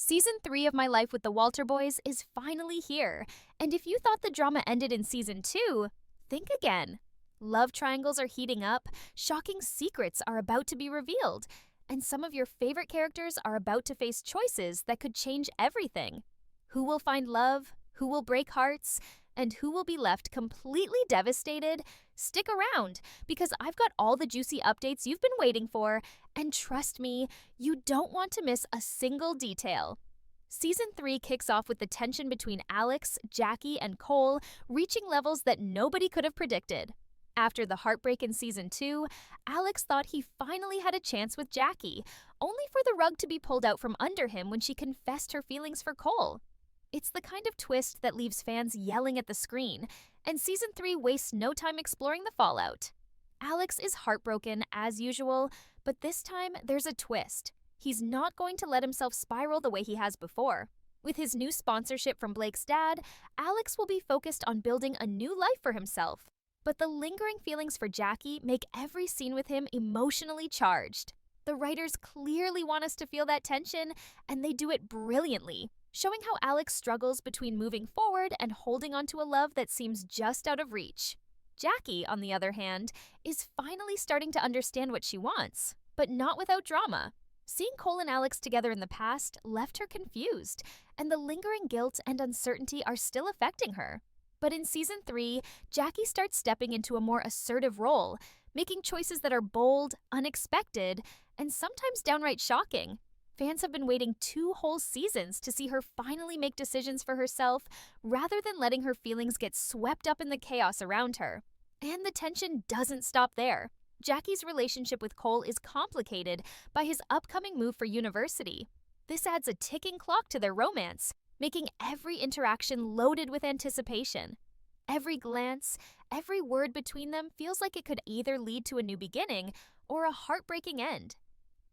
Season 3 of My Life with the Walter Boys is finally here, and if you thought the drama ended in Season 2, think again. Love triangles are heating up, shocking secrets are about to be revealed, and some of your favorite characters are about to face choices that could change everything. Who will find love? Who will break hearts? And who will be left completely devastated? Stick around, because I've got all the juicy updates you've been waiting for, and trust me, you don't want to miss a single detail. Season 3 kicks off with the tension between Alex, Jackie, and Cole reaching levels that nobody could have predicted. After the heartbreak in Season 2, Alex thought he finally had a chance with Jackie, only for the rug to be pulled out from under him when she confessed her feelings for Cole. It's the kind of twist that leaves fans yelling at the screen, and Season 3 wastes no time exploring the fallout. Alex is heartbroken, as usual, but this time there's a twist. He's not going to let himself spiral the way he has before. With his new sponsorship from Blake's dad, Alex will be focused on building a new life for himself. But the lingering feelings for Jackie make every scene with him emotionally charged. The writers clearly want us to feel that tension, and they do it brilliantly, showing how Alex struggles between moving forward and holding onto a love that seems just out of reach. Jackie, on the other hand, is finally starting to understand what she wants, but not without drama. Seeing Cole and Alex together in the past left her confused, and the lingering guilt and uncertainty are still affecting her. But in Season 3, Jackie starts stepping into a more assertive role, making choices that are bold, unexpected, and sometimes downright shocking. Fans have been waiting 2 whole seasons to see her finally make decisions for herself, rather than letting her feelings get swept up in the chaos around her. And the tension doesn't stop there. Jackie's relationship with Cole is complicated by his upcoming move for university. This adds a ticking clock to their romance, making every interaction loaded with anticipation. Every glance, every word between them feels like it could either lead to a new beginning or a heartbreaking end.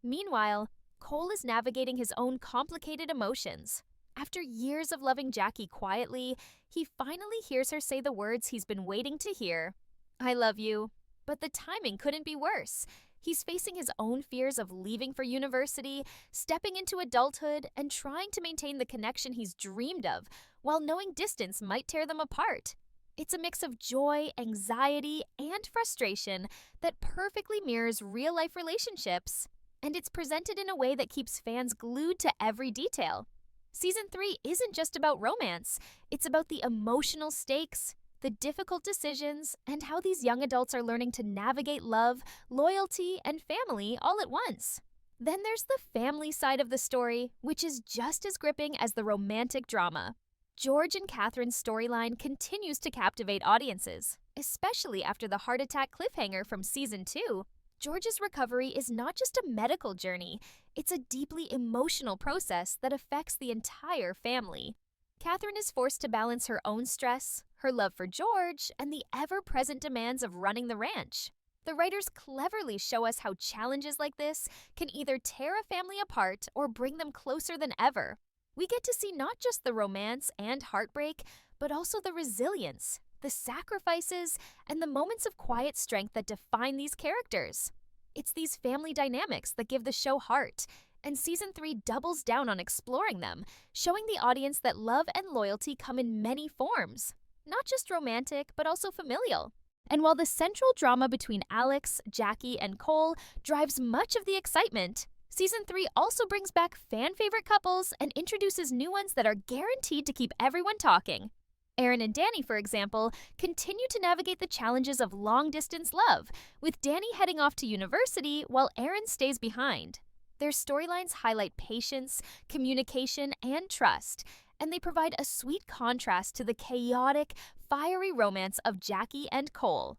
Meanwhile, Cole is navigating his own complicated emotions. After years of loving Jackie quietly, he finally hears her say the words he's been waiting to hear. "I love you." But the timing couldn't be worse. He's facing his own fears of leaving for university, stepping into adulthood, and trying to maintain the connection he's dreamed of, while knowing distance might tear them apart. It's a mix of joy, anxiety, and frustration that perfectly mirrors real-life relationships. And it's presented in a way that keeps fans glued to every detail. Season 3 isn't just about romance. It's about the emotional stakes, the difficult decisions, and how these young adults are learning to navigate love, loyalty, and family all at once. Then there's the family side of the story, which is just as gripping as the romantic drama. George and Catherine's storyline continues to captivate audiences, especially after the heart attack cliffhanger from Season 2. George's recovery is not just a medical journey, it's a deeply emotional process that affects the entire family. Catherine is forced to balance her own stress, her love for George, and the ever-present demands of running the ranch. The writers cleverly show us how challenges like this can either tear a family apart or bring them closer than ever. We get to see not just the romance and heartbreak, but also the resilience, the sacrifices, and the moments of quiet strength that define these characters. It's these family dynamics that give the show heart, and Season 3 doubles down on exploring them, showing the audience that love and loyalty come in many forms, not just romantic, but also familial. And while the central drama between Alex, Jackie, and Cole drives much of the excitement, Season 3 also brings back fan-favorite couples and introduces new ones that are guaranteed to keep everyone talking. Aaron and Danny, for example, continue to navigate the challenges of long-distance love, with Danny heading off to university while Aaron stays behind. Their storylines highlight patience, communication, and trust, and they provide a sweet contrast to the chaotic, fiery romance of Jackie and Cole.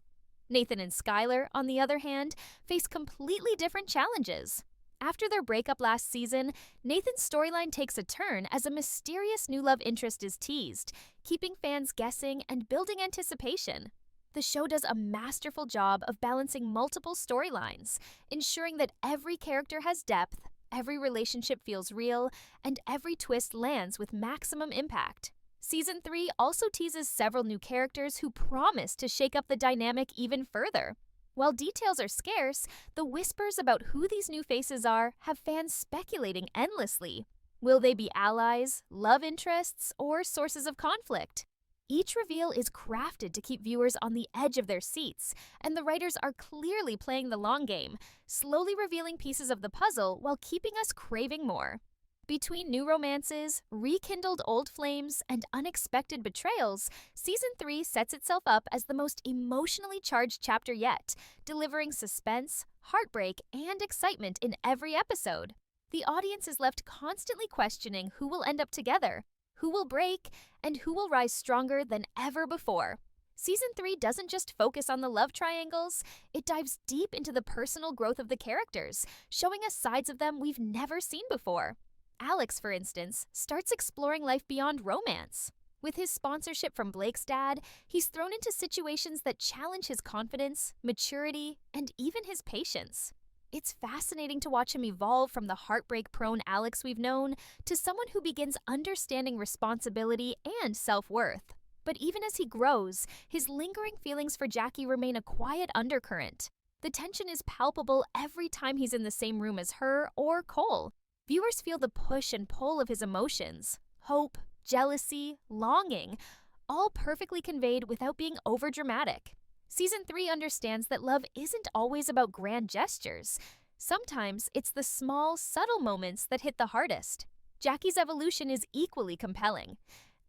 Nathan and Skylar, on the other hand, face completely different challenges. After their breakup last season, Nathan's storyline takes a turn as a mysterious new love interest is teased, keeping fans guessing and building anticipation. The show does a masterful job of balancing multiple storylines, ensuring that every character has depth, every relationship feels real, and every twist lands with maximum impact. Season 3 also teases several new characters who promise to shake up the dynamic even further. While details are scarce, the whispers about who these new faces are have fans speculating endlessly. Will they be allies, love interests, or sources of conflict? Each reveal is crafted to keep viewers on the edge of their seats, and the writers are clearly playing the long game, slowly revealing pieces of the puzzle while keeping us craving more. Between new romances, rekindled old flames, and unexpected betrayals, Season 3 sets itself up as the most emotionally charged chapter yet, delivering suspense, heartbreak, and excitement in every episode. The audience is left constantly questioning who will end up together, who will break, and who will rise stronger than ever before. Season 3 doesn't just focus on the love triangles, it dives deep into the personal growth of the characters, showing us sides of them we've never seen before. Alex, for instance, starts exploring life beyond romance. With his sponsorship from Blake's dad, he's thrown into situations that challenge his confidence, maturity, and even his patience. It's fascinating to watch him evolve from the heartbreak-prone Alex we've known to someone who begins understanding responsibility and self-worth. But even as he grows, his lingering feelings for Jackie remain a quiet undercurrent. The tension is palpable every time he's in the same room as her or Cole. Viewers feel the push and pull of his emotions, hope, jealousy, longing, all perfectly conveyed without being overdramatic. Season 3 understands that love isn't always about grand gestures. Sometimes it's the small, subtle moments that hit the hardest. Jackie's evolution is equally compelling.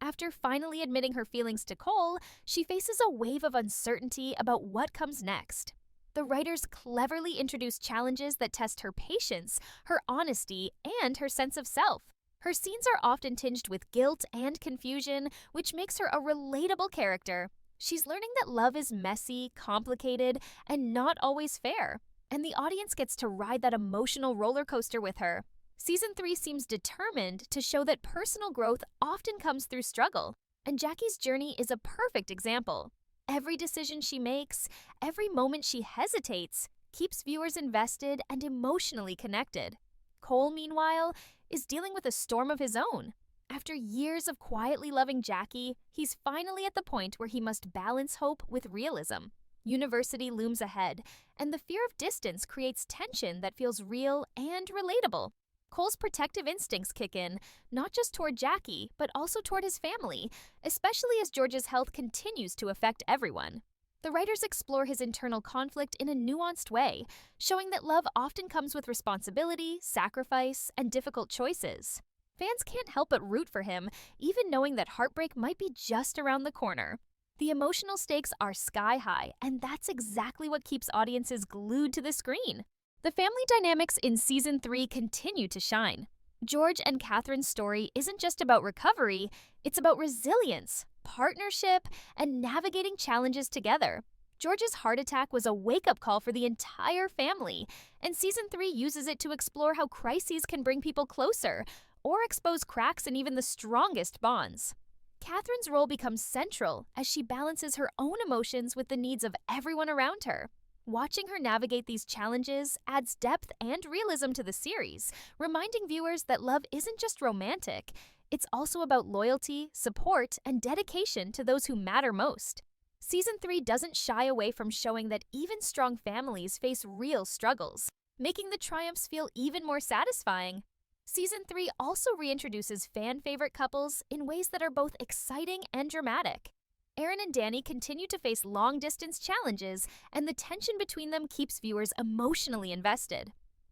After finally admitting her feelings to Cole, she faces a wave of uncertainty about what comes next. The writers cleverly introduce challenges that test her patience, her honesty, and her sense of self. Her scenes are often tinged with guilt and confusion, which makes her a relatable character. She's learning that love is messy, complicated, and not always fair, and the audience gets to ride that emotional roller coaster with her. Season 3 seems determined to show that personal growth often comes through struggle, and Jackie's journey is a perfect example. Every decision she makes, every moment she hesitates, keeps viewers invested and emotionally connected. Cole, meanwhile, is dealing with a storm of his own. After years of quietly loving Jackie, he's finally at the point where he must balance hope with realism. University looms ahead, and the fear of distance creates tension that feels real and relatable. Cole's protective instincts kick in, not just toward Jackie, but also toward his family, especially as George's health continues to affect everyone. The writers explore his internal conflict in a nuanced way, showing that love often comes with responsibility, sacrifice, and difficult choices. Fans can't help but root for him, even knowing that heartbreak might be just around the corner. The emotional stakes are sky high, and that's exactly what keeps audiences glued to the screen. The family dynamics in Season 3 continue to shine. George and Catherine's story isn't just about recovery, it's about resilience, partnership, and navigating challenges together. George's heart attack was a wake-up call for the entire family, and Season 3 uses it to explore how crises can bring people closer, or expose cracks in even the strongest bonds. Catherine's role becomes central as she balances her own emotions with the needs of everyone around her. Watching her navigate these challenges adds depth and realism to the series, reminding viewers that love isn't just romantic, it's also about loyalty, support, and dedication to those who matter most. Season 3 doesn't shy away from showing that even strong families face real struggles, making the triumphs feel even more satisfying. Season 3 also reintroduces fan-favorite couples in ways that are both exciting and dramatic. Aaron and Danny continue to face long-distance challenges, and the tension between them keeps viewers emotionally invested.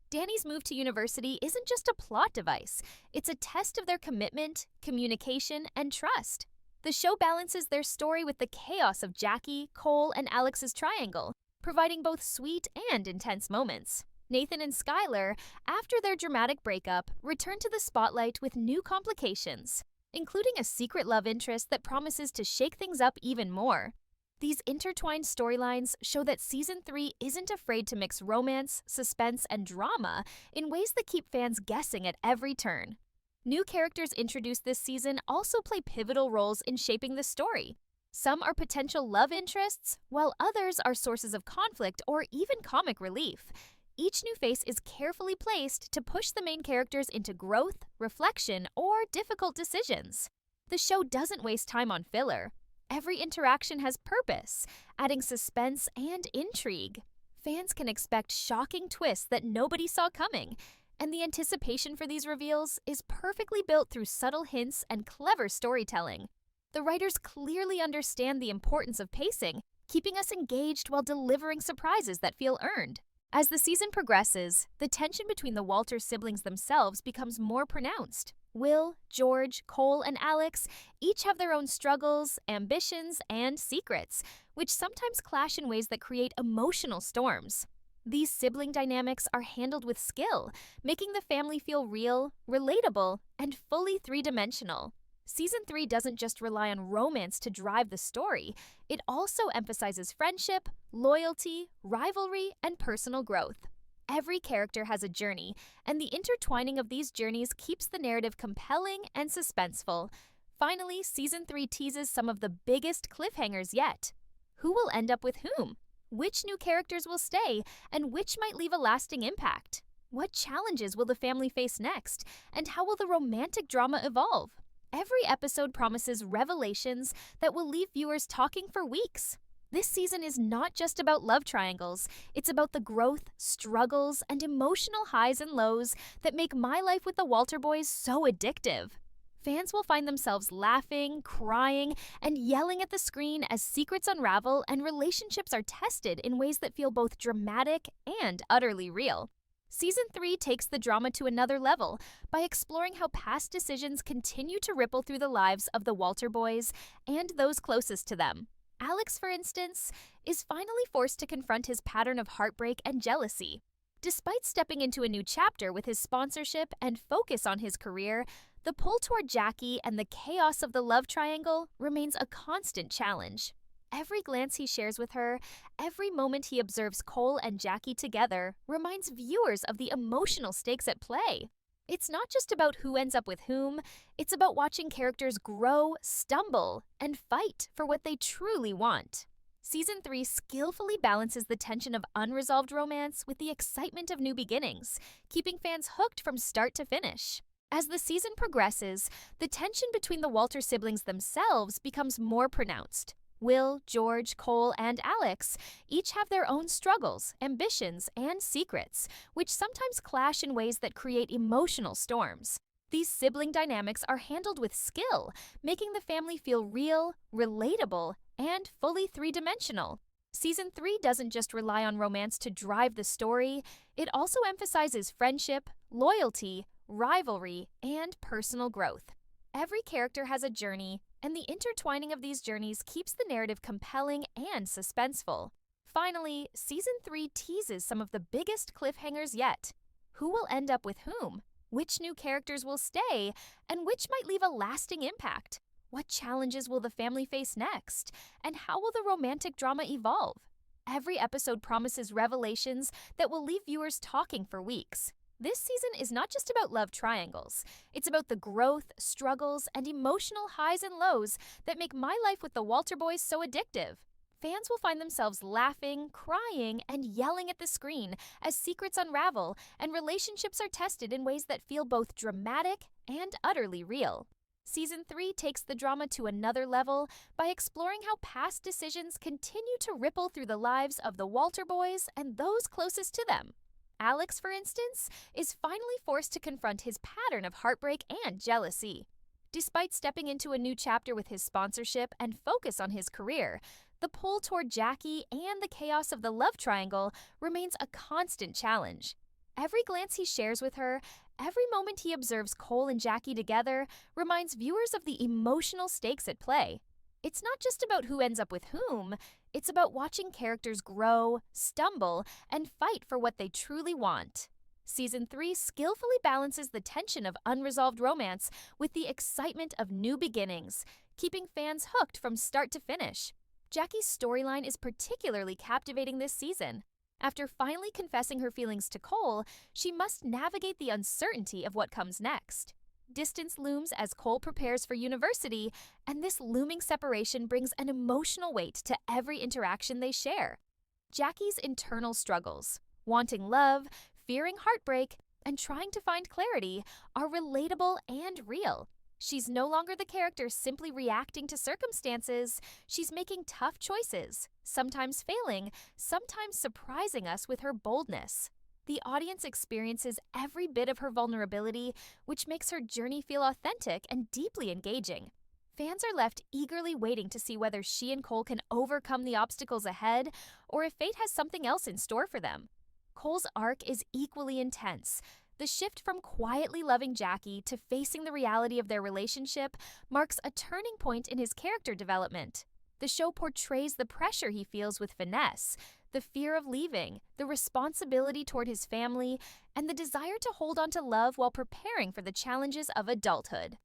Danny's move to university isn't just a plot device, it's a test of their commitment, communication, and trust. The show balances their story with the chaos of Jackie, Cole, and Alex's triangle, providing both sweet and intense moments. Nathan and Skylar, after their dramatic breakup, return to the spotlight with new complications, including a secret love interest that promises to shake things up even more. These intertwined storylines show that Season 3 isn't afraid to mix romance, suspense, and drama in ways that keep fans guessing at every turn. New characters introduced this season also play pivotal roles in shaping the story. Some are potential love interests, while others are sources of conflict or even comic relief. Each new face is carefully placed to push the main characters into growth, reflection, or difficult decisions. The show doesn't waste time on filler. Every interaction has purpose, adding suspense and intrigue. Fans can expect shocking twists that nobody saw coming, And the anticipation for these reveals is perfectly built through subtle hints and clever storytelling. The writers clearly understand the importance of pacing, keeping us engaged while delivering surprises that feel earned. As the season progresses, the tension between the Walters siblings themselves becomes more pronounced. Will, George, Cole, and Alex each have their own struggles, ambitions, and secrets, which sometimes clash in ways that create emotional storms. These sibling dynamics are handled with skill, making the family feel real, relatable, and fully three-dimensional. Season 3 doesn't just rely on romance to drive the story, it also emphasizes friendship, loyalty, rivalry, and personal growth. Every character has a journey, and the intertwining of these journeys keeps the narrative compelling and suspenseful. Finally, Season 3 teases some of the biggest cliffhangers yet. Who will end up with whom? Which new characters will stay, and which might leave a lasting impact? What challenges will the family face next, and how will the romantic drama evolve? Every episode promises revelations that will leave viewers talking for weeks. This season is not just about love triangles, it's about the growth, struggles, and emotional highs and lows that make My Life with the Walter Boys so addictive. Fans will find themselves laughing, crying, and yelling at the screen as secrets unravel and relationships are tested in ways that feel both dramatic and utterly real. Season 3 takes the drama to another level by exploring how past decisions continue to ripple through the lives of the Walter Boys and those closest to them. Alex, for instance, is finally forced to confront his pattern of heartbreak and jealousy. Despite stepping into a new chapter with his sponsorship and focus on his career, the pull toward Jackie and the chaos of the love triangle remains a constant challenge. Every glance he shares with her, every moment he observes Cole and Jackie together, reminds viewers of the emotional stakes at play. It's not just about who ends up with whom, it's about watching characters grow, stumble, and fight for what they truly want. Season 3 skillfully balances the tension of unresolved romance with the excitement of new beginnings, keeping fans hooked from start to finish. As the season progresses, the tension between the Walter siblings themselves becomes more pronounced. Will, George, Cole, and Alex each have their own struggles, ambitions, and secrets, which sometimes clash in ways that create emotional storms. These sibling dynamics are handled with skill, making the family feel real, relatable, and fully three-dimensional. Season 3 doesn't just rely on romance to drive the story, it also emphasizes friendship, loyalty, rivalry, and personal growth. Every character has a journey, and the intertwining of these journeys keeps the narrative compelling and suspenseful. Finally, Season 3 teases some of the biggest cliffhangers yet. Who will end up with whom? Which new characters will stay, and which might leave a lasting impact? What challenges will the family face next? And how will the romantic drama evolve? Every episode promises revelations that will leave viewers talking for weeks. This season is not just about love triangles. It's about the growth, struggles, and emotional highs and lows that make My Life with the Walter Boys so addictive. Fans will find themselves laughing, crying, and yelling at the screen as secrets unravel and relationships are tested in ways that feel both dramatic and utterly real. Season 3 takes the drama to another level by exploring how past decisions continue to ripple through the lives of the Walter Boys and those closest to them. Alex, for instance, is finally forced to confront his pattern of heartbreak and jealousy. Despite stepping into a new chapter with his sponsorship and focus on his career, the pull toward Jackie and the chaos of the love triangle remains a constant challenge. Every glance he shares with her, every moment he observes Cole and Jackie together, reminds viewers of the emotional stakes at play. It's not just about who ends up with whom, it's about watching characters grow, stumble, and fight for what they truly want. Season 3 skillfully balances the tension of unresolved romance with the excitement of new beginnings, keeping fans hooked from start to finish. Jackie's storyline is particularly captivating this season. After finally confessing her feelings to Cole, she must navigate the uncertainty of what comes next. Distance looms as Cole prepares for university, and this looming separation brings an emotional weight to every interaction they share. Jackie's internal struggles, wanting love, fearing heartbreak, and trying to find clarity, are relatable and real. She's no longer the character simply reacting to circumstances. She's making tough choices, sometimes failing, sometimes surprising us with her boldness. The audience experiences every bit of her vulnerability, which makes her journey feel authentic and deeply engaging. Fans are left eagerly waiting to see whether she and Cole can overcome the obstacles ahead or if fate has something else in store for them. Cole's arc is equally intense. The shift from quietly loving Jackie to facing the reality of their relationship marks a turning point in his character development. The show portrays the pressure he feels with Finesse, the fear of leaving, the responsibility toward his family, and the desire to hold on to love while preparing for the challenges of adulthood.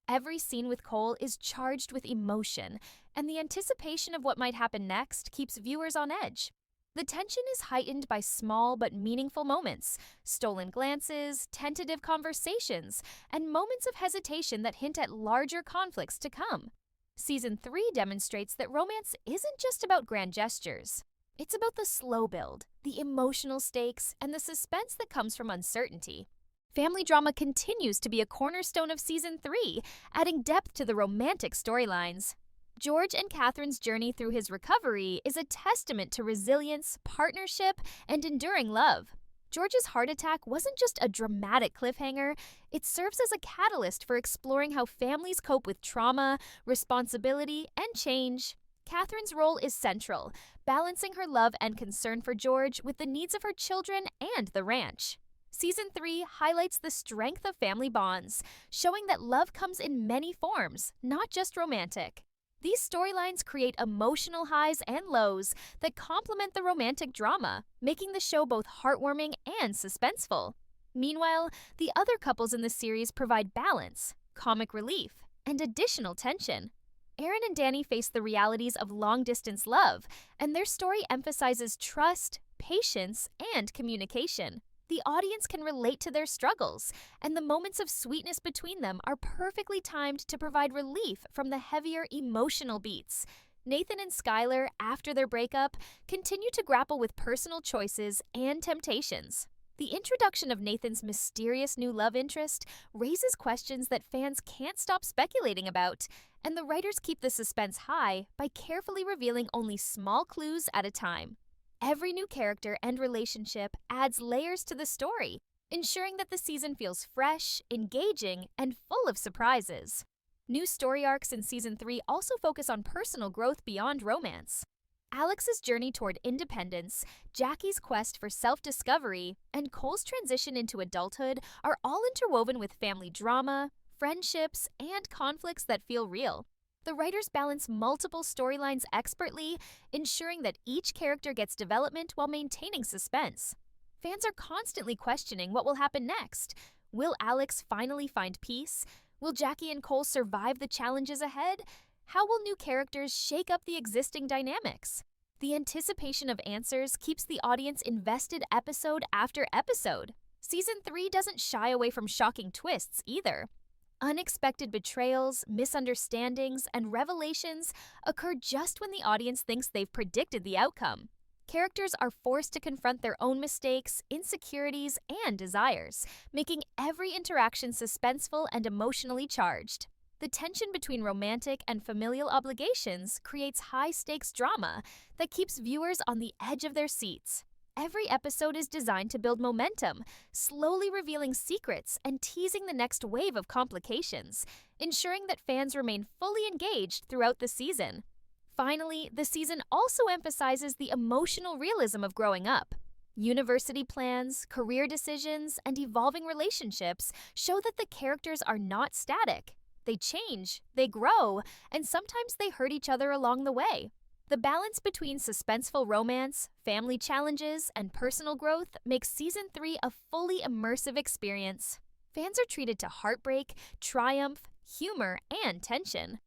Every scene with Cole is charged with emotion, and the anticipation of what might happen next keeps viewers on edge. The tension is heightened by small but meaningful moments, stolen glances, tentative conversations, and moments of hesitation that hint at larger conflicts to come. Season 3 demonstrates that romance isn't just about grand gestures. It's about the slow build, the emotional stakes, and the suspense that comes from uncertainty. Family drama continues to be a cornerstone of Season 3, adding depth to the romantic storylines. George and Catherine's journey through his recovery is a testament to resilience, partnership, and enduring love. George's heart attack wasn't just a dramatic cliffhanger, it serves as a catalyst for exploring how families cope with trauma, responsibility, and change. Catherine's role is central, balancing her love and concern for George with the needs of her children and the ranch. Season 3 highlights the strength of family bonds, showing that love comes in many forms, not just romantic. These storylines create emotional highs and lows that complement the romantic drama, making the show both heartwarming and suspenseful. Meanwhile, the other couples in the series provide balance, comic relief, and additional tension. Aaron and Danny face the realities of long-distance love, and their story emphasizes trust, patience, and communication. The audience can relate to their struggles, and the moments of sweetness between them are perfectly timed to provide relief from the heavier emotional beats. Nathan and Skylar, after their breakup, continue to grapple with personal choices and temptations. The introduction of Nathan's mysterious new love interest raises questions that fans can't stop speculating about, and the writers keep the suspense high by carefully revealing only small clues at a time. Every new character and relationship adds layers to the story, ensuring that the season feels fresh, engaging, and full of surprises. New story arcs in Season 3 also focus on personal growth beyond romance. Alex's journey toward independence, Jackie's quest for self-discovery, and Cole's transition into adulthood are all interwoven with family drama, friendships, and conflicts that feel real. The writers balance multiple storylines expertly, ensuring that each character gets development while maintaining suspense. Fans are constantly questioning what will happen next. Will Alex finally find peace? Will Jackie and Cole survive the challenges ahead? How will new characters shake up the existing dynamics? The anticipation of answers keeps the audience invested episode after episode. Season 3 doesn't shy away from shocking twists either. Unexpected betrayals, misunderstandings, and revelations occur just when the audience thinks they've predicted the outcome. Characters are forced to confront their own mistakes, insecurities, and desires, making every interaction suspenseful and emotionally charged. The tension between romantic and familial obligations creates high-stakes drama that keeps viewers on the edge of their seats. Every episode is designed to build momentum, slowly revealing secrets and teasing the next wave of complications, ensuring that fans remain fully engaged throughout the season. Finally, the season also emphasizes the emotional realism of growing up. University plans, career decisions, and evolving relationships show that the characters are not static. They change, they grow, and sometimes they hurt each other along the way. The balance between suspenseful romance, family challenges, and personal growth makes Season 3 a fully immersive experience. Fans are treated to heartbreak, triumph, humor, and tension,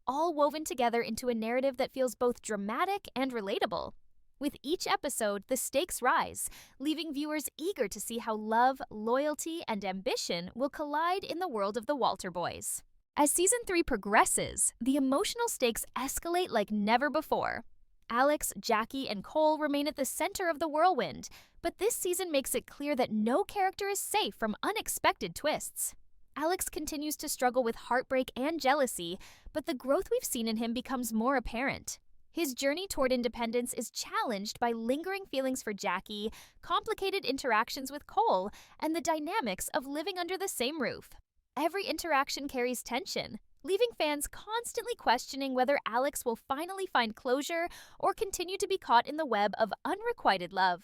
all woven together into a narrative that feels both dramatic and relatable. With each episode, the stakes rise, leaving viewers eager to see how love, loyalty, and ambition will collide in the world of the Walter Boys. As Season 3 progresses, the emotional stakes escalate like never before. Alex, Jackie, and Cole remain at the center of the whirlwind, but this season makes it clear that no character is safe from unexpected twists. Alex continues to struggle with heartbreak and jealousy, but the growth we've seen in him becomes more apparent. His journey toward independence is challenged by lingering feelings for Jackie, complicated interactions with Cole, and the dynamics of living under the same roof. Every interaction carries tension, leaving fans constantly questioning whether Alex will finally find closure or continue to be caught in the web of unrequited love.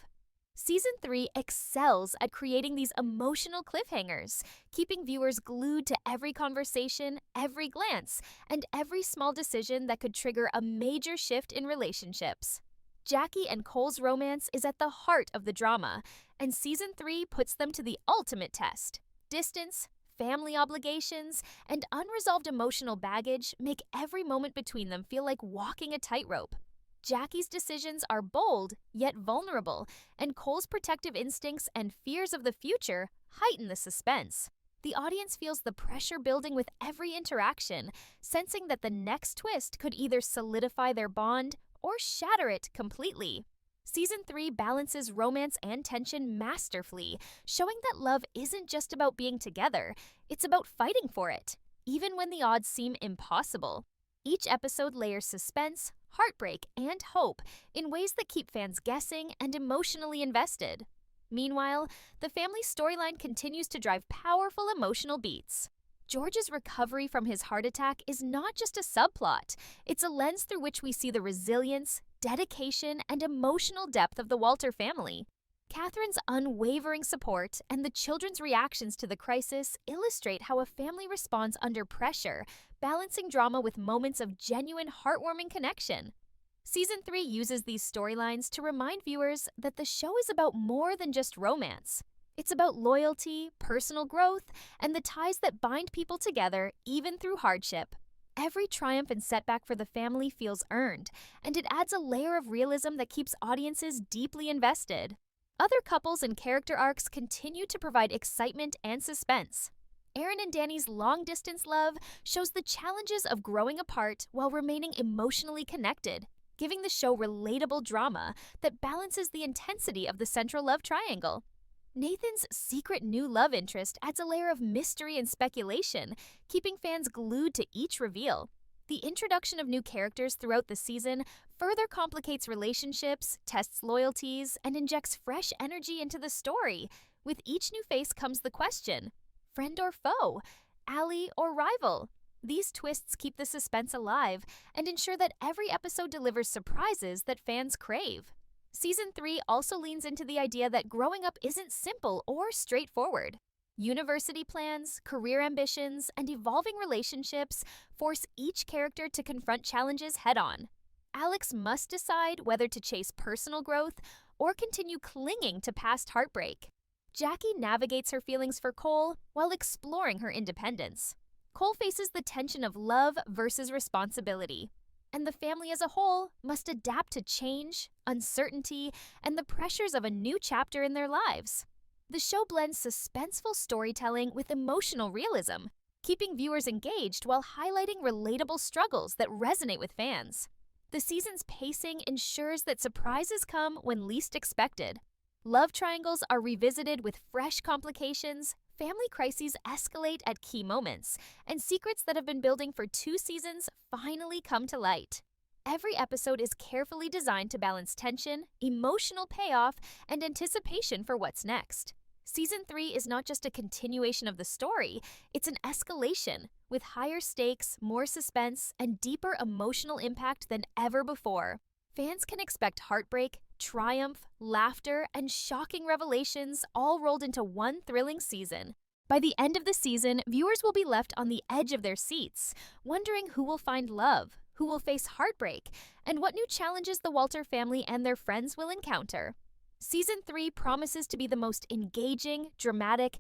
Season 3 excels at creating these emotional cliffhangers, keeping viewers glued to every conversation, every glance, and every small decision that could trigger a major shift in relationships. Jackie and Cole's romance is at the heart of the drama, and Season 3 puts them to the ultimate test. Distance, family obligations, and unresolved emotional baggage make every moment between them feel like walking a tightrope. Jackie's decisions are bold, yet vulnerable, and Cole's protective instincts and fears of the future heighten the suspense. The audience feels the pressure building with every interaction, sensing that the next twist could either solidify their bond or shatter it completely. Season 3 balances romance and tension masterfully, showing that love isn't just about being together, it's about fighting for it, even when the odds seem impossible. Each episode layers suspense, heartbreak, and hope in ways that keep fans guessing and emotionally invested. Meanwhile, the family storyline continues to drive powerful emotional beats. George's recovery from his heart attack is not just a subplot, it's a lens through which we see the resilience, dedication, and emotional depth of the Walter family. Catherine's unwavering support and the children's reactions to the crisis illustrate how a family responds under pressure, balancing drama with moments of genuine heartwarming connection. Season 3 uses these storylines to remind viewers that the show is about more than just romance. It's about loyalty, personal growth, and the ties that bind people together even through hardship. Every triumph and setback for the family feels earned, and it adds a layer of realism that keeps audiences deeply invested. Other couples and character arcs continue to provide excitement and suspense. Aaron and Danny's long-distance love shows the challenges of growing apart while remaining emotionally connected, giving the show relatable drama that balances the intensity of the central love triangle. Nathan's secret new love interest adds a layer of mystery and speculation, keeping fans glued to each reveal. The introduction of new characters throughout the season further complicates relationships, tests loyalties, and injects fresh energy into the story. With each new face comes the question, friend or foe, ally or rival? These twists keep the suspense alive and ensure that every episode delivers surprises that fans crave. Season 3 also leans into the idea that growing up isn't simple or straightforward. University plans, career ambitions, and evolving relationships force each character to confront challenges head-on. Alex must decide whether to chase personal growth or continue clinging to past heartbreak. Jackie navigates her feelings for Cole while exploring her independence. Cole faces the tension of love versus responsibility, and the family as a whole must adapt to change, uncertainty, and the pressures of a new chapter in their lives. The show blends suspenseful storytelling with emotional realism, keeping viewers engaged while highlighting relatable struggles that resonate with fans. The season's pacing ensures that surprises come when least expected. Love triangles are revisited with fresh complications, family crises escalate at key moments, and secrets that have been building for 2 seasons finally come to light. Every episode is carefully designed to balance tension, emotional payoff, and anticipation for what's next. Season 3 is not just a continuation of the story, it's an escalation, with higher stakes, more suspense, and deeper emotional impact than ever before. Fans can expect heartbreak, triumph, laughter, and shocking revelations all rolled into one thrilling season. By the end of the season, viewers will be left on the edge of their seats, wondering who will find love, who will face heartbreak, and what new challenges the Walter family and their friends will encounter. Season 3 promises to be the most engaging, dramatic,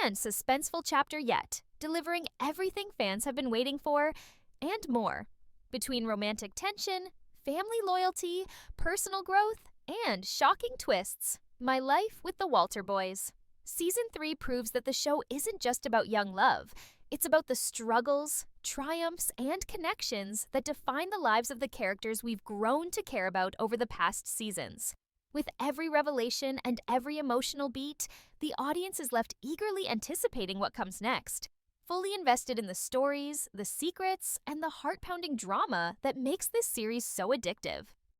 and suspenseful chapter yet, delivering everything fans have been waiting for, and more. Between romantic tension, family loyalty, personal growth, and shocking twists, My Life with the Walter Boys. Season 3 proves that the show isn't just about young love. It's about the struggles, triumphs, and connections that define the lives of the characters we've grown to care about over the past seasons. With every revelation and every emotional beat, the audience is left eagerly anticipating what comes next. fully invested in the stories, the secrets, and the heart-pounding drama that makes this series so addictive.